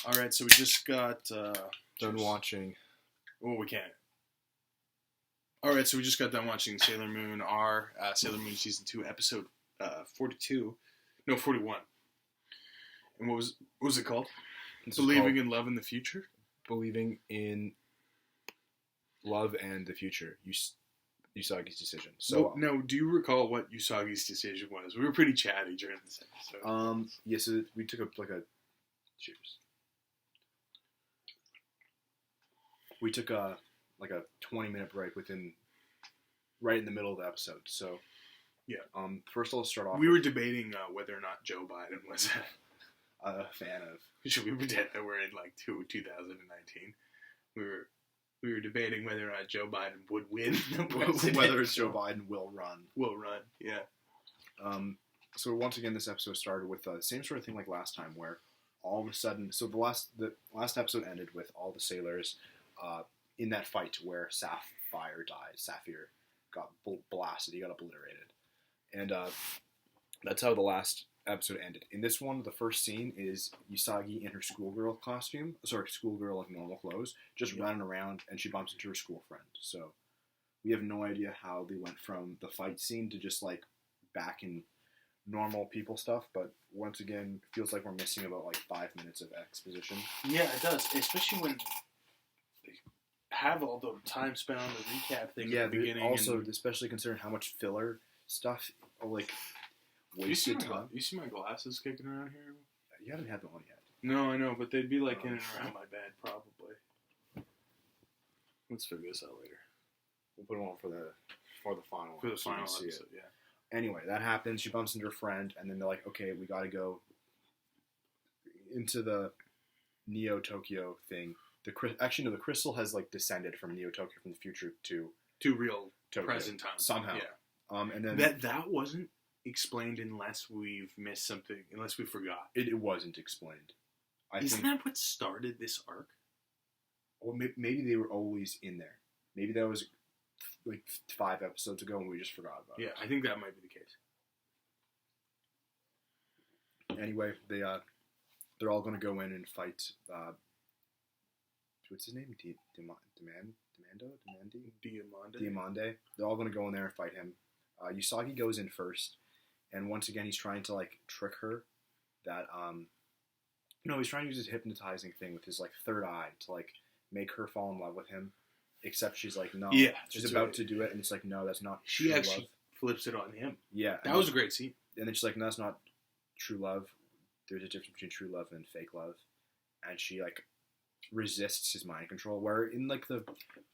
Alright, so we just got... done watching... Oh, we can't. Alright, so we just got done watching Sailor Moon R, Sailor Moon Season 2, Episode 42. No, 41. And what was it called? Believing in Love in the Future? Believing in Love and the Future. Usagi's decision. So no, do you recall what Usagi's decision was? We were pretty chatty during this episode. Yeah, so we took a cheers. We took a 20-minute break right in the middle of the episode. So yeah. First I'll start off. We were debating whether or not Joe Biden was a fan of. Should we pretend that we're in 2019? We were debating whether or not Joe Biden would win the presidency. Whether Joe Biden will run. Will run, yeah. So once again, this episode started with the same sort of thing like last time, where all of a sudden, so the last episode ended with all the sailors in that fight where Sapphire died. Sapphire got blasted. He got obliterated, and that's how the last episode ended. In this one, the first scene is Usagi in her schoolgirl costume. Sorry, schoolgirl like normal clothes, just running around, and she bumps into her school friend. So we have no idea how they went from the fight scene to just back in normal people stuff. But once again, it feels like we're missing about 5 minutes of exposition. Yeah, it does, especially when they have all the time spent on the recap thing at the beginning. Also, especially considering how much filler stuff wasted time. You see my glasses kicking around here? You haven't had them on yet. No, I know, but they'd be in and around my bed, probably. Let's figure this out later. We'll put them on for the final. For the final episode, yeah. Anyway, that happens. She bumps into her friend, and then they're like, "Okay, we got to go into the Neo Tokyo thing." The crystal has descended from Neo Tokyo from the future to real Tokyo, present time somehow. Yeah. And then that wasn't explained unless we've missed something, unless we forgot. It wasn't explained. Isn't that what started this arc? Or maybe they were always in there. Maybe that was 5 episodes ago and we just forgot about it. Yeah, I think that might be the case. Anyway, they're all going to go in and fight. What's his name? Diamande. They're all going to go in there and fight him. Usagi goes in first, and once again he's trying to trick her. That he's trying to use his hypnotizing thing with his third eye to make her fall in love with him. Except she's no. Yeah, she's about to do it, and it's no, that's not. She actually love. Flips it on him. Yeah, that was a great scene. And then she's no, that's not true love. There's a difference between true love and fake love, and she resists his mind control. Where in the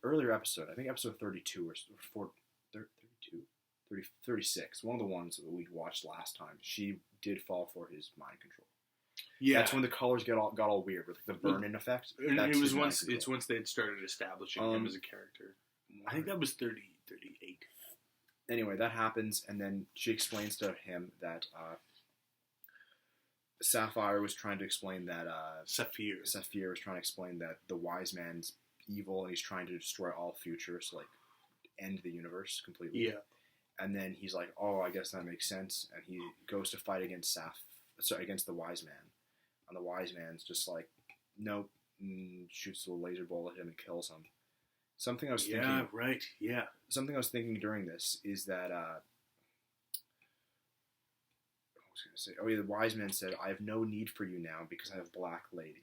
earlier episode, I think episode 32 or 36, one of the ones that we watched last time, she did fall for his mind control. Yeah, that's when the colors got all weird with the burn-in effect. And it was once they had started establishing him as a character. I think that was 38. Anyway, that happens, and then she explains to him that Sapphire was trying to explain that Saphir was trying to explain that the wise man's evil, and he's trying to destroy all futures, end the universe completely. Yeah. And then he's oh, I guess that makes sense. And he goes to fight against against the wise man. And the wise man's just nope, shoots a laser bullet at him and kills him. Something I was thinking. Yeah, right. Yeah. Something I was thinking during this is that the wise man said, "I have no need for you now because I have Black Lady."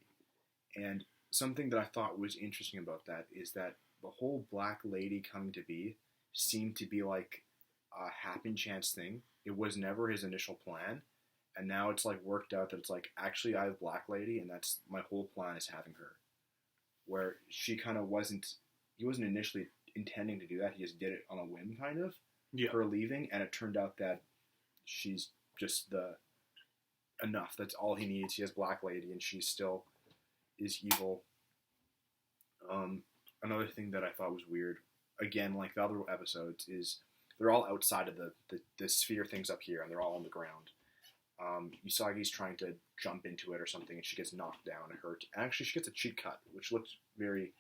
And something that I thought was interesting about that is that the whole Black Lady coming to be seemed to be a happen chance thing. It was never his initial plan, and now it's worked out that it's actually I have Black Lady, and that's my whole plan is having her. Where she kind of he wasn't initially intending to do that. He just did it on a whim, kind of. Yeah. Her leaving, and it turned out that she's just enough. That's all he needs. He has Black Lady, and she still is evil. Another thing that I thought was weird, again, like the other episodes, is they're all outside of the sphere things up here, and they're all on the ground. Usagi's trying to jump into it or something, and she gets knocked down and hurt. Actually, she gets a cheek cut, which looks very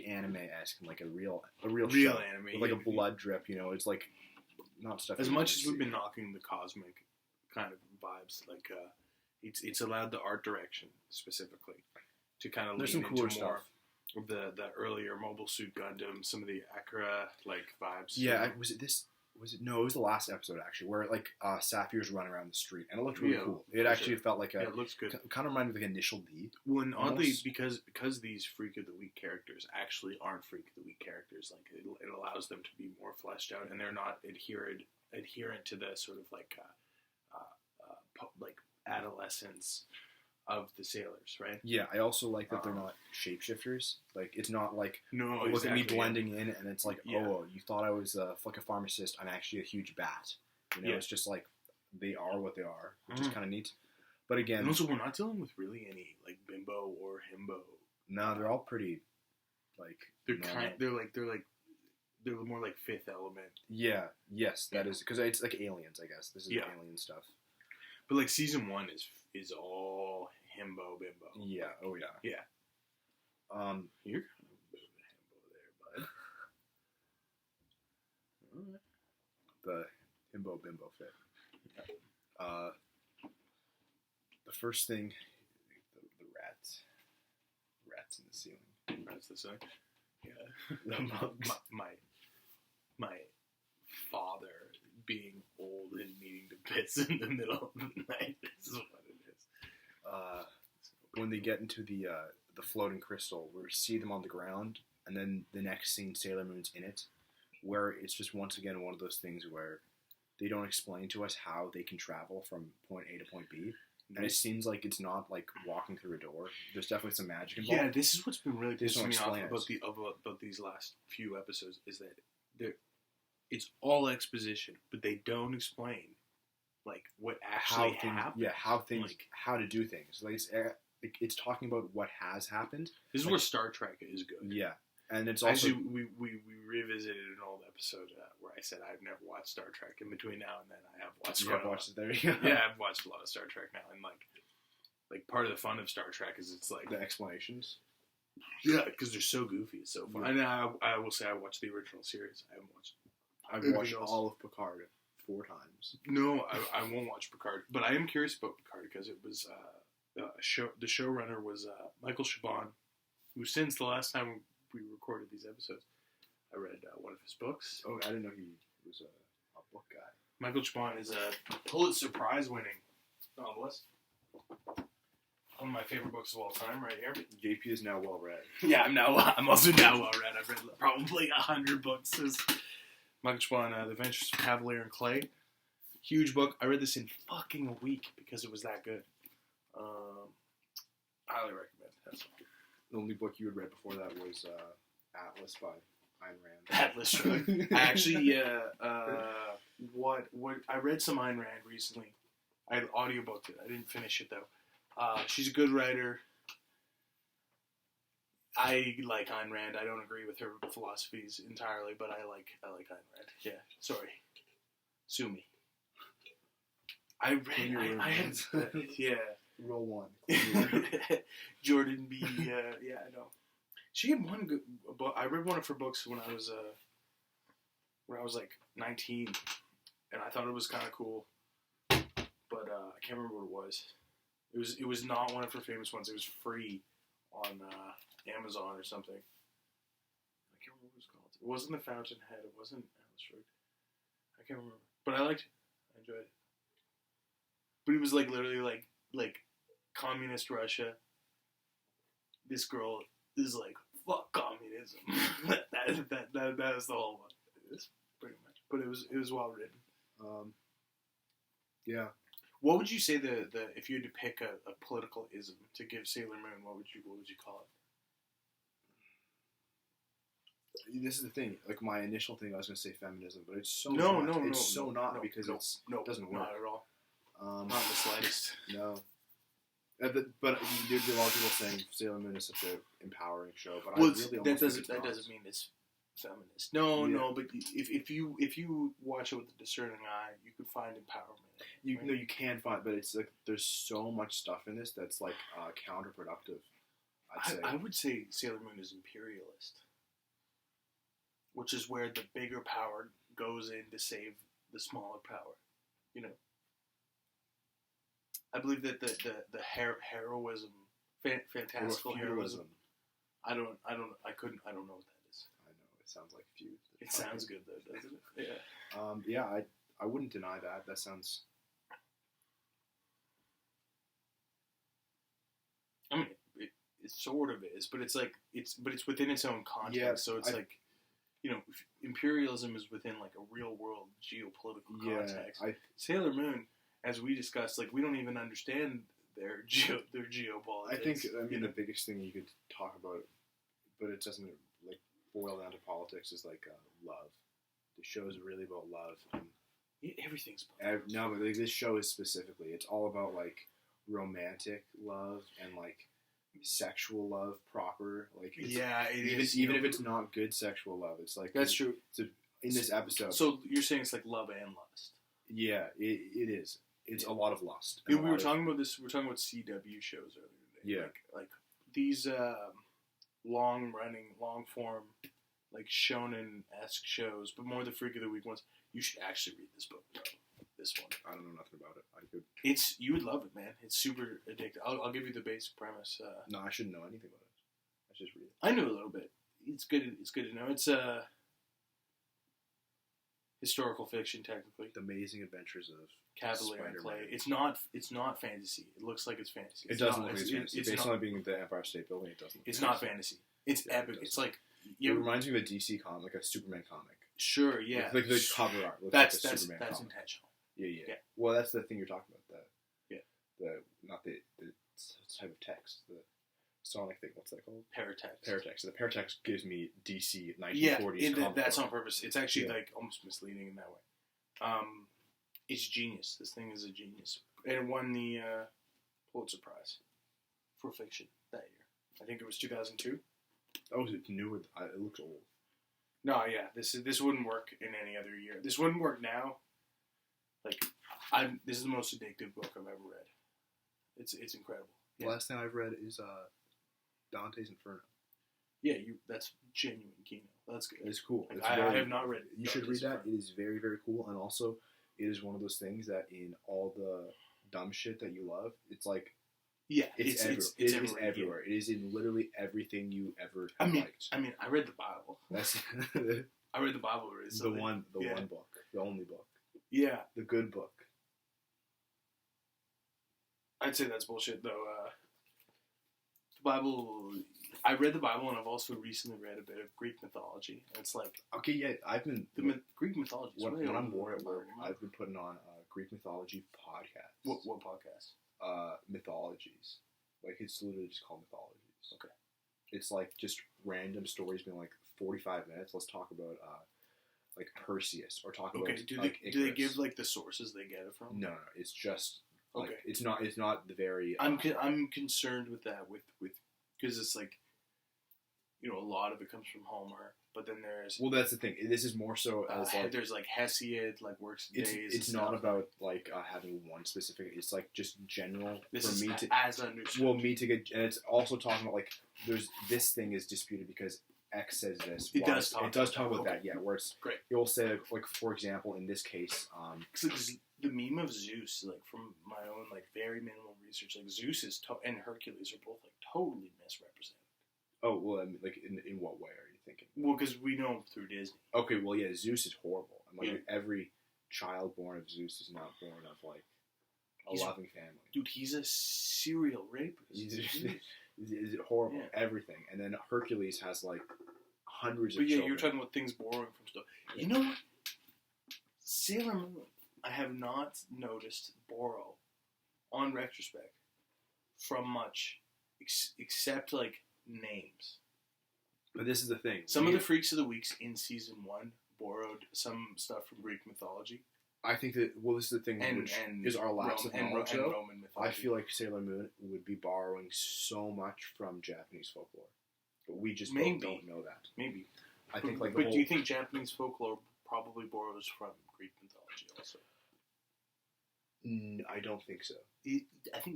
anime-esque and a real anime, with a blood drip. It's not stuff. As much as we've been knocking the cosmic kind of vibes, it's allowed the art direction specifically to kind of There's lean some cooler into more stuff. of the earlier Mobile Suit Gundam, some of the Akira like vibes. Yeah, was it this? Was it no? It was the last episode actually, where like Saphir's running around the street, and it looked really cool. It actually felt like it looks good. Kind of reminded me of like Initial D. Well, and oddly, almost. because these Freak of the Week characters actually aren't Freak of the Week characters, like it allows them to be more fleshed out, and they're not adherent to the sort of like like adolescence of the sailors, right? Yeah, I also like that they're not shapeshifters. Like it's not like No, look at me exactly. blending in, and it's like Yeah. oh, you thought I was a fucking pharmacist. I'm actually a huge bat. You know, Yeah. it's just like they are what they are, which Mhm. is kind of neat. But again, And also, we're not dealing with really any like bimbo or himbo. no, they're all pretty like They're normal. they're more like Fifth Element. Yeah, yes, that Yeah. is because it's like aliens. I guess this is Yeah. alien stuff. But like season 1 is all himbo bimbo. Yeah. Oh yeah. Yeah. You're kind of a bit of a himbo there, bud. The himbo bimbo fit. The first thing, the rats in the ceiling. That's the same. Yeah. The monks. My father being old and needing to piss in the middle of the night. This is what it is. When they get into the floating crystal, we see them on the ground, and then the next scene, Sailor Moon's in it, where it's just once again one of those things where they don't explain to us how they can travel from point A to point B, and it seems like it's not like walking through a door. There's definitely some magic involved. Yeah, this is what's been really They just don't pissing me off explain it. about these last few episodes is that it's all exposition, but they don't explain like what actually happened. Yeah, how things, Like, how to do things. Like it's talking about what has happened. this is like- where Star Trek is good. Yeah, and it's also Actually, we revisited an old episode where I said I've never watched Star Trek. In between now and then, I have watched. you quite have a lot. watched it. There you go. Yeah, I've watched a lot of Star Trek now, and like part of the fun of Star Trek is it's like The explanations. yeah, because they're so goofy, it's so fun. Yeah. And I will say I watched the original series. I haven't watched. I've Everything watched else. all of Picard 4 times. No, I won't watch Picard, but I am curious about Picard because it was the showrunner was Michael Chabon, who since the last time we recorded these episodes, I read one of his books. Oh, I didn't know he was a book guy. Michael Chabon is a Pulitzer Prize winning novelist. One of my favorite books of all time, right here. JP is now well read. Yeah, I'm also now well read. I've read probably 100 books. This Michael Chabon, The Adventures of Cavalier and Clay. Huge book. I read this in fucking a week because it was that good. Highly recommend. That's all. The only book you had read before that was Atlas by Ayn Rand. Atlas Shrugged. I actually, what I read some Ayn Rand recently. I audiobooked it. I didn't finish it though. She's a good writer. I like Ayn Rand. I don't agree with her philosophies entirely, but I like Ayn Rand. Yeah, sorry. Sue me. I read. I had. Yeah. Roll 1. Jordan B. Yeah, I know. She had one good book. I read one of her books when I was like 19, and I thought it was kind of cool, but I can't remember what it was. It was not one of her famous ones. It was free on Amazon or something. I can't remember what it was called. It wasn't The Fountainhead. It wasn't Atlas Shrugged. I can't remember, but I liked it. I enjoyed it. But it was like literally like communist Russia. This girl is like, fuck communism. that is the whole one. It's pretty much. But it was well written. Yeah. What would you say the if you had to pick a political ism to give Sailor Moon, what would you call it? This is the thing. Like my initial thing, I was going to say feminism, but it's so No, not. no, It's no, so no, not no, because no, it's no, doesn't work. Not at all. Not Not the slightest. No. But there's a lot of people saying Sailor Moon is such an empowering show, but Well, I really almost think it's that not. doesn't mean it's feminist. No, Yeah. no. But if you watch it with a discerning eye, you could find empowerment. You right? know you can find, but it's like there's so much stuff in this that's like counterproductive. I'd say. I would say Sailor Moon is imperialist, which is where the bigger power goes in to save the smaller power. You know. I believe that the heroism, fantastical heroism. I don't know what that is. I know it sounds like feud. It sounds good though, doesn't it? Yeah. Yeah, I wouldn't deny that. That sounds. I mean, it sort of is, but it's like it's within its own context. Yeah, so it's like, you know, imperialism is within like a real world geopolitical context. Sailor Moon, as we discussed, like we don't even understand their geopolitics. I think the biggest thing you could talk about, but it doesn't like boil down to politics, is like love. The show is really about love. And everything's about love. No, but like, this show is specifically, it's all about like romantic love and like sexual love proper. Like even if it's not good sexual love, it's like that's true. In this episode, so you're saying it's like love and lust. Yeah, it is. It's a lot of lust. We were talking about this. We were talking about CW shows earlier today. Yeah, like these long form, like shonen-esque shows, but more the freak of the week ones. You should actually read this book. This one. I don't know nothing about it. I could. You would love it, man. It's super addictive. I'll give you the basic premise. No, I shouldn't know anything about it. I should just read it. I know a little bit. It's good. It's good to know. It's historical fiction, technically. The Amazing Adventures of Cavalier and Clay. It's not fantasy. It looks like it's fantasy. It doesn't look like it's fantasy. Based on it being the Empire State Building, it doesn't. It's not fantasy. It's epic. It's like it reminds me of a DC comic, like a Superman comic. Sure, yeah. Like the cover art looks that's like a Superman that's comic. intentional. Yeah. Well, that's the thing you're talking about. Not the type of text. The Sonic thing. What's that called? Paratext. So the paratext gives me DC 1940s. Yeah, that's on purpose. It's actually like almost misleading in that way. It's genius. This thing is a genius, and it won the Pulitzer Prize for fiction that year. I think it was 2002. Oh, it's newer. It looks old. No, yeah, this wouldn't work in any other year. This wouldn't work now. Like, this is the most addictive book I've ever read. It's incredible. The last thing I've read is Dante's Inferno. Yeah, that's genuine Kino. That's good. It's cool. Like, I have not read it. You should read that. It is very, very cool, and also it is one of those things that in all the dumb shit that you love, it's like it's everywhere. It is in literally everything you ever liked. I mean, I read the Bible. I read the Bible recently. One book, the only book. Yeah, the good book. I'd say that's bullshit, though. The Bible. I read the Bible, and I've also recently read a bit of Greek mythology. And it's like I've been Greek mythology. When I'm bored at work, I've been putting on a Greek mythology podcast. What podcast? Mythologies. Like it's literally just called mythologies. Okay. It's like just random stories being like 45 minutes. Let's talk about like Perseus or talk about do Icarus. they give like the sources they get it from? No, it's just like, okay. It's not the very. I'm concerned with that with because it's like, you know, a lot of it comes from Homer, but then there's that's the thing. This is more so as like there's like Hesiod, like works days. It's not about like having one specific. It's like just general this for is me to as understood. Well, me to get, and it's also talking about like there's this thing is disputed because X says this. It does talk about that. Yeah, where it's great. It will say like for example in this case, the meme of Zeus, like from my own like very minimal research, like Zeus and Hercules are both like totally misrepresented. Oh, well, I mean, like, in what way are you thinking? Well, because we know him through Disney. Okay, well, yeah, Zeus is horrible. And, like, every child born of Zeus is not born of, like, a loving family. Dude, he's a serial rapist. He's horrible. Yeah. Everything. And then Hercules has, like, hundreds of children. But yeah, you're talking about things borrowing from stuff. Yeah. You know what? Sailor Moon, I have not noticed borrow, on retrospect, from much, except, like, names. But this is the thing. Some of the Freaks of the Weeks in season 1 borrowed some stuff from Greek mythology. I think that, well, this is the thing, which is our lapse of knowledge, though. Roman mythology. I feel like Sailor Moon would be borrowing so much from Japanese folklore. But we just don't know that. Maybe. I think, like, but do you think Japanese folklore probably borrows from Greek mythology also? I don't think so. I think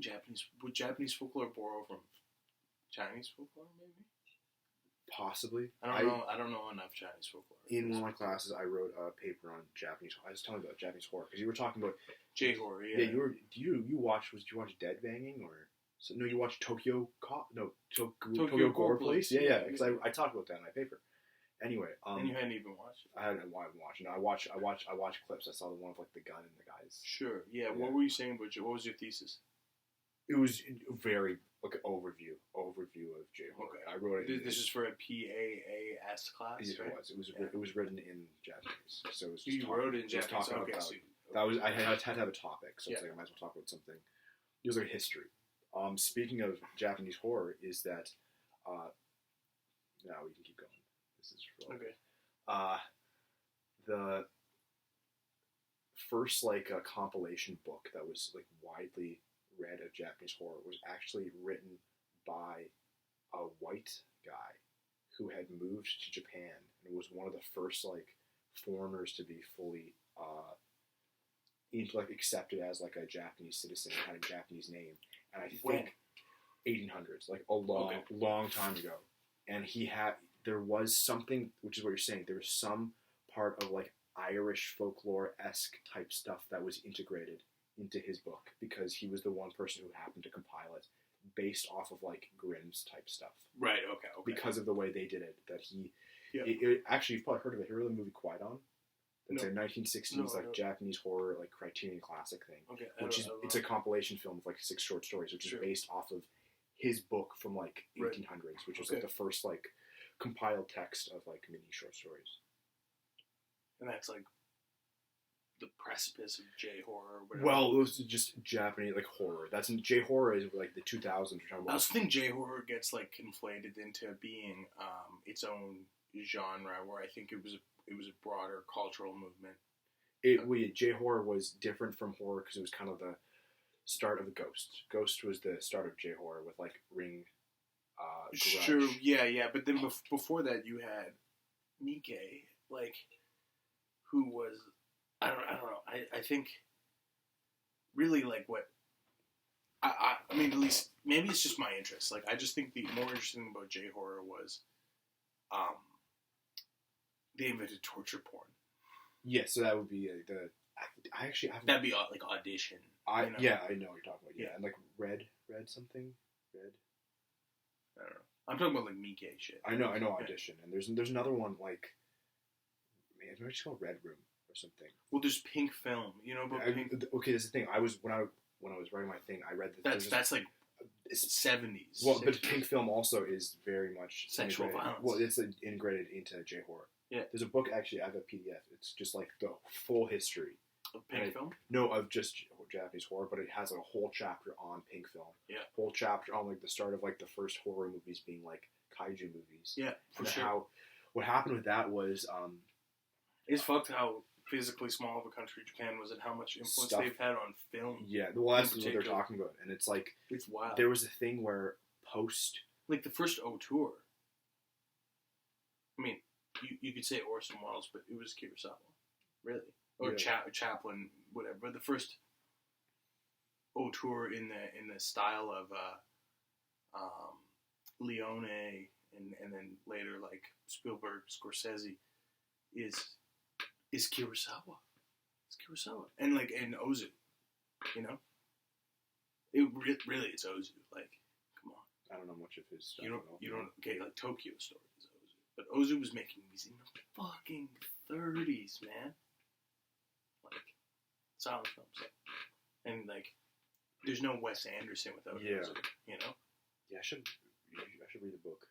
Japanese folklore borrow from Chinese folklore, maybe? Possibly. I don't know enough Chinese folklore. In one of my classes, I wrote a paper on Japanese. I was telling you about Japanese horror because you were talking about J-horror. Yeah. Yeah, you watched? Did you watch Dead Banging or? So, no, you watched Tokyo Gore Police. Yeah. Because I talked about that in my paper. Anyway, and you hadn't even watched it. I haven't watched. No, I watched clips. I saw the one with like the gun and the guys. Sure. Yeah. What were you saying about what was your thesis? It was very like an overview of J-horror. Okay. I wrote it. This is for a PAAS class. Yes, right? It was written in Japanese. So it was just you wrote it in Japanese. Okay. I had to have a topic, so it's like I might as well talk about something. It was like history. Speaking of Japanese horror, is that now we can keep going. This is really, okay. The first like compilation book that was like widely read of Japanese horror was actually written by a white guy who had moved to Japan and was one of the first like foreigners to be fully accepted as like a Japanese citizen and had a Japanese name. And I think 1800s, like a long time ago. And there was something, which is what you're saying, there was some part of like Irish folklore-esque type stuff that was integrated into his book because he was the one person who happened to compile it based off of like Grimm's type stuff. Right, okay. Because of the way they did it, that actually, you've probably heard of it. Heard of the movie Qui-Gon? It's a 1960s Japanese horror like Criterion Classic thing. Okay. It's a compilation film of like 6 short stories, which is based off of his book from like 1800s, which was like the first like compiled text of like mini short stories. And that's like the precipice of J-horror or whatever. Well, it was just Japanese like horror. That's J-horror is like the 2000s. We're talking about. I also think J-horror gets like conflated into being its own genre, where I think it was a broader cultural movement. J-horror was different from horror because it was kind of the start of the Ghost. Ghost was the start of J-horror with like Ring. Grudge. Sure, yeah, but then before that you had Miike, like, who was I don't know. I think really like what I mean, at least maybe it's just my interest. Like, I just think the more interesting thing about J-horror was they invented torture porn. Yeah, so that would be I actually haven't. That'd be like Audition. I know what you're talking about. Yeah, and like Red something. I don't know. I'm talking about like Miike shit. I know Audition, and there's another one like maybe it's called Red Room or something. Well, there's Pink Film. You know about Pink? Okay, that's the thing. I was when I was writing my thing, I read that. That's like 70s. Well, 60s. But Pink Film also is very much sexual violence. Well, it's integrated into J-horror. Yeah. There's a book actually. I have a PDF. It's just like the full history of Pink Film. No, of just Japanese horror, but it has a whole chapter on Pink Film. Yeah. Whole chapter on like the start of like the first horror movies being like kaiju movies. Yeah, for sure. What happened with that was it's fucked how physically small of a country Japan was and how much influence they've had on film. Yeah, well, that's what they're talking about, and it's like it's wild. There was a thing where like the first auteur. I mean, you could say Orson Welles, but it was Kurosawa, really, or Chaplin, whatever. But the first auteur in the style of Leone and then later like Spielberg, Scorsese is Kurosawa. It's Kurosawa and Ozu, you know. It's Ozu. Like, come on. I don't know much of his stuff. You don't. Okay, like Tokyo Story is Ozu, but Ozu was making movies in the fucking 30s, man. Like silent films, and like there's no Wes Anderson without Ozu, you know. Yeah, I should read the book.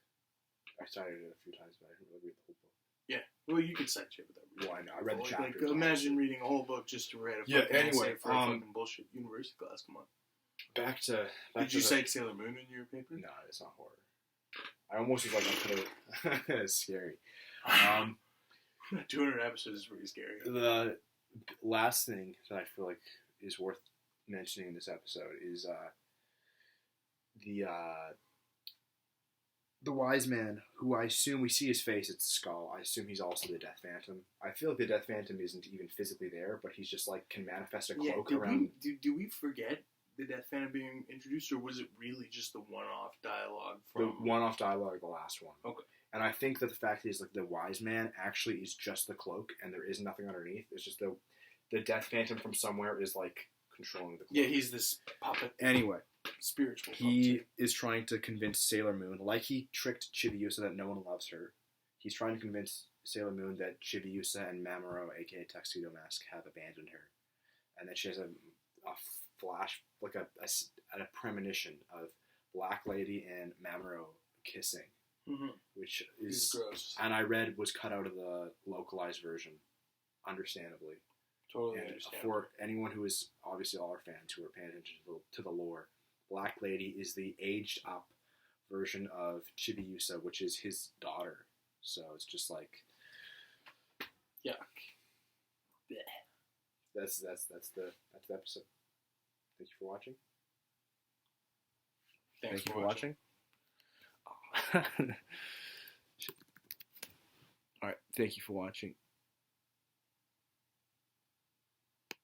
I cited it a few times, but I didn't really read the whole book. Yeah, well, you could cite shit with that. Well, I know. I read the chapters. Like, imagine reading a whole book just to read a fucking essay for a fucking bullshit university class. Come on. Did you cite Sailor Moon in your paper? No, it's not horror. I almost was like, I could have. It's scary. 200 episodes is pretty scary. The last thing that I feel like is worth mentioning in this episode is the wise man, who I assume we see his face, it's a skull. I assume he's also the Death Phantom. I feel like the Death Phantom isn't even physically there, but he's just like can manifest a cloak around. Do we forget the Death Phantom being introduced, or was it really just the one-off dialogue from the one-off dialogue, the last one? Okay. And I think that the fact is, like, the wise man actually is just the cloak, and there is nothing underneath. It's just the Death Phantom from somewhere is, like, controlling the cloak. Yeah, he's this puppet. Anyway, Spiritual he is trying to convince Sailor Moon, like he tricked Chibiusa that no one loves her. He's trying to convince Sailor Moon that Chibiusa and Mamoru, aka Tuxedo Mask, have abandoned her. And then she has a flash, like a premonition of Black Lady and Mamoru kissing. Mm-hmm. Which is He's gross. And I read was cut out of the localized version, understandably. Totally And understandable. for anyone who is, obviously all our fans who are paying attention to the lore, Black Lady is the aged up version of Chibiusa, which is his daughter. So it's just like, yuck. That's the episode. Thank you for watching. Thanks Thank you for for watching. All right, thank you for watching.